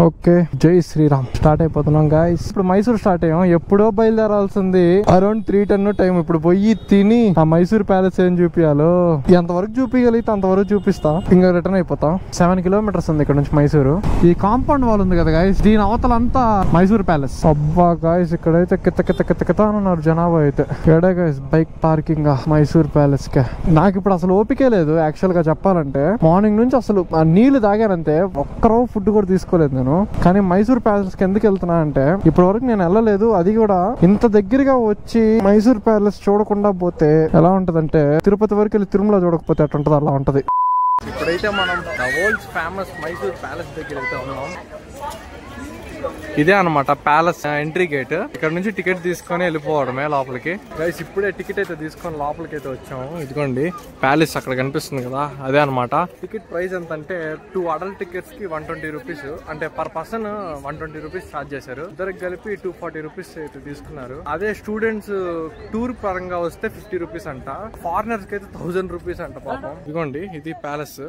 Okay, జై Sriram. Start అయిపోతున్నాం guys. ఇప్పుడు మైసూర్ స్టార్ట్ అయ్యాం. ఎప్పుడో బయలుదేరాల్సింది అరౌండ్ 3:10 టైం. ఇప్పుడు పోయి తిని ఆ మైసూర్ ప్యాలెస్ ఏం చూపించాలో ఎంతవరకు చూపించగలిగితే అంతవరకు చూపిస్తా. ఇంకా రిటర్న్ అయిపోతాం. 7 కిలోమీటర్స్ ఉంది ఇక్కడ నుంచి మైసూరు. ఈ కాంపౌండ్ వాల్ ఉంది కదా గాయ్స్, దీని అవతలంతా మైసూర్ ప్యాలెస్. అబ్బా గాయ్స్, ఇక్కడైతే కిత్త అన్నారు జనాభా అయితే. ఏడా guys bike parking Mysore palace కే. నాకు ఇప్పుడు అసలు ఓపికే లేదు యాక్చువల్ గా చెప్పాలంటే. మార్నింగ్ నుంచి అసలు నీళ్లు తాగానంతే, ఒక్కరో ఫుడ్ కూడా తీసుకోలేదు నేను. కానీ మైసూర్ ప్యాలెస్ కి ఎందుకు వెళ్తున్నా అంటే ఇప్పటి వరకు నేను వెళ్ళలేదు. అది కూడా ఇంత దగ్గరగా వచ్చి మైసూర్ ప్యాలెస్ చూడకుండా పోతే ఎలా ఉంటదంటే, తిరుపతి వరకు వెళ్ళి తిరుమల చూడకపోతే అట్టుంటది, అలా ఉంటది. ఇప్పుడైతే మనం the world's famous Mysore palace దగ్గర అయితే ఉన్నాం. ఇదే అనమాట ప్యాలెస్ ఎంట్రీ గేట్. ఇక్కడ నుంచి టికెట్ తీసుకొని వెళ్ళిపోవడమే లోపలికి. గైస్ ఇప్పుడే టికెట్ అయితే తీసుకొని లోపలికి అయితే వచ్చాము. ఇదిగోండి ప్యాలెస్ అక్కడ కనిపిస్తుంది కదా, అదే అనమాట. టికెట్ ప్రైస్ ఎంత అంటే 2 అడల్ట్ టికెట్స్ కి 120 రూపీస్, అంటే పర్ పర్సన్ 120 రూపీస్ ఛార్జ్ చేశారు. ఇద్దరికి కలిపి 240 రూపీస్ అయితే తీసుకున్నారు. అదే స్టూడెంట్స్ టూర్ పరంగా వస్తే 50 రూపీస్ అంట. ఫారినర్స్ కి అయితే 1000 రూపీస్ అంట పాపం. ఇదిగోండి ఇది ప్యాలెస్,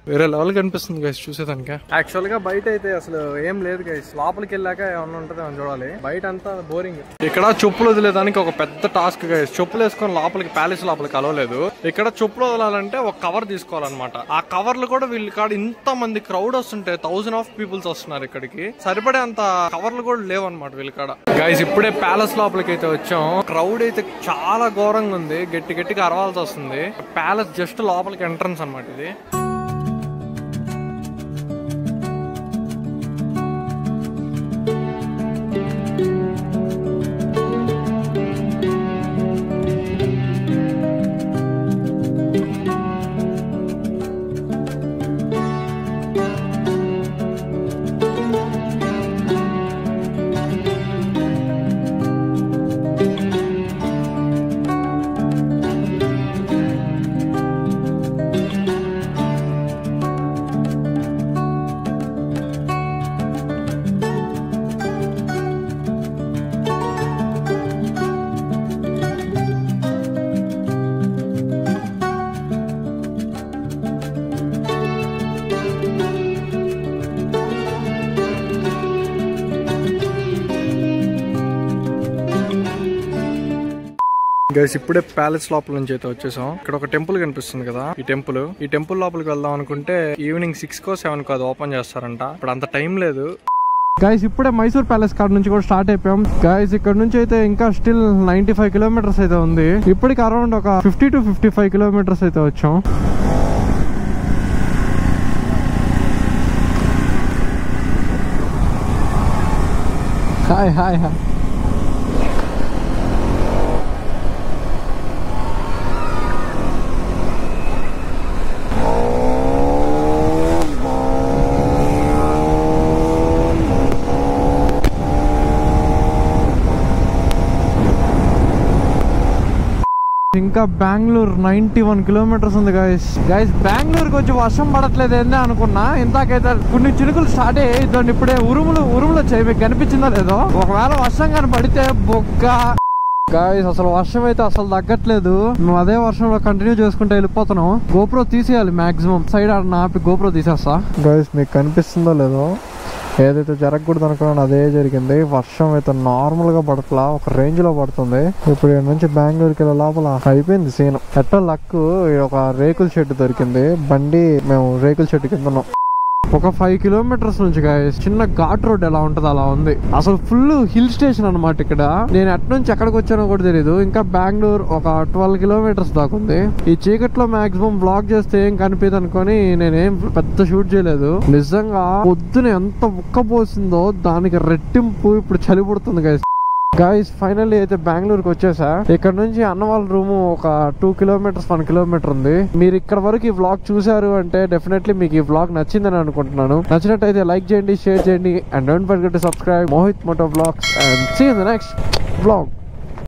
వేరే లెవెల్ కనిపిస్తుంది గైస్ చూసేదానికి. యాక్చువల్ గా బయట అయితే అసలు ఏం లేదు గైస్, లోపలికి వెళ్ళాక ఏమన్నా ఉంటది అని చూడాలి. బయట అంతా బోరింగ్. ఇక్కడ చెప్పులు వదిలేదానికి ఒక పెద్ద టాస్క్ గైస్. చెప్పులు వేసుకొని లోపలికి ప్యాలెస్ లోపలికి కలవలేదు. ఇక్కడ చెప్పులు వదలాలంటే ఒక కవర్ తీసుకోవాలన్నమాట. ఆ కవర్లు కూడా వీళ్ళ కాడ ఇంత మంది క్రౌడ్ వస్తుంటే 1000 ఆఫ్ పీపుల్స్ వస్తున్నారు ఇక్కడికి, సరిపడే అంత కవర్లు కూడా లేవు అనమాట వీళ్ళ కాడ. గైస్ ఇప్పుడే ప్యాలెస్ లోపలికి అయితే వచ్చాం. క్రౌడ్ అయితే చాలా ఘోరంగా ఉంది, గట్టిగా అరవాల్సి వస్తుంది. ప్యాలెస్ జస్ట్ లోపలికి ఎంట్రన్స్ అనమాట ఇది. గైస్ ఇప్పుడే ప్యాలెస్ లోపల నుంచి అయితే వచ్చేసాం. ఇక్కడ ఒక టెంపుల్ కనిపిస్తుంది కదా, ఈ టెంపుల్ లోపలికి వెళ్దాం అనుకుంటే ఈవినింగ్ 6కో 7కో అది ఓపెన్ చేస్తారంట. ఇప్పుడు అంత టైం లేదు. గైస్ ఇప్పుడే మైసూర్ ప్యాలెస్ కాడ నుంచి కూడా స్టార్ట్ అయిపోయాం. గైస్ ఇక్కడ నుంచి అయితే ఇంకా స్టిల్ 95 కిలోమీటర్స్ అయితే ఉంది. ఇప్పటికి అరౌండ్ ఒక 50 to 55 కిలోమీటర్స్ అయితే వచ్చాం. Hi hi hi. ఇంకా బెంగళూరు 91 కిలోమీటర్స్ ఉంది గైస్. బెంగళూరుకి వచ్చి వర్షం పడట్లేదు ఏందే అనుకున్నా, ఇంతకైతే కొన్ని చినుకులు స్టార్ట్ అయ్యి ఇప్పుడే ఉరుములు వచ్చాయి. మీకు కనిపించిందో లేదో, ఒకవేళ వర్షం కానీ పడితే బొగ్గ. గాయస్ అసలు వర్షం అయితే అసలు తగ్గట్లేదు. మేము అదే వర్షంలో కంటిన్యూ చేసుకుంటే వెళ్ళిపోతున్నాం. గోప్రో తీసేయాలి మాక్సిమం, సైడ్ ఆపి గోప్రో తీసేస్తా. గాయస్ మీకు కనిపిస్తుందో లేదో, ఏదైతే జరగకూడదు అనుకున్నాను అదే జరిగింది. వర్షం అయితే నార్మల్ గా పడట్లా, ఒక రేంజ్ లో పడుతుంది. ఇప్పుడు ఇక్కడ నుంచి బెంగళూరుకి వెళ్ళే లోపల అయిపోయింది సీన్. ఎట్టో లక్ ఒక రేకుల షెడ్ దొరికింది. బండి మేము రేకుల షెడ్ కింద ఉన్నాం. ఒక 5 కిలోమీటర్స్ నుంచి గాయస్ చిన్న ఘాట్ రోడ్ ఎలా ఉంటది అలా ఉంది. అసలు ఫుల్ హిల్ స్టేషన్ అనమాట ఇక్కడ. నేను ఎట్ నుంచి ఎక్కడికి వచ్చానో కూడా తెలియదు. ఇంకా బెంగళూరు ఒక 12 కిలోమీటర్స్ దాకా ఉంది. ఈ చీకట్లో మాక్సిమం బ్లాగ్ చేస్తే ఏం కనిపించదు అనుకొని నేనేం పెద్ద షూట్ చేయలేదు. నిజంగా పొద్దున ఎంత ఉక్కపోసిందో దానికి రెట్టింపు ఇప్పుడు చలి పుడుతుంది గాయస్. గాయస్ ఫైనల్లీ అయితే బెంగళూరుకి వచ్చేసా. ఇక్కడ నుంచి అన్నవాళ్ళ రూమ్ ఒక 2 కిలోమీటర్స్ 1 కిలోమీటర్ ఉంది. మీరు ఇక్కడ వరకు ఈ వ్లాగ్ చూసారు అంటే డెఫినెట్లీ మీకు ఈ వ్లాగ్ నచ్చిందని అనుకుంటున్నాను. నచ్చినట్టయితే లైక్ చేయండి, షేర్ చేయండి, and don't forget to subscribe Mohit moto vlogs, and see in the next vlog.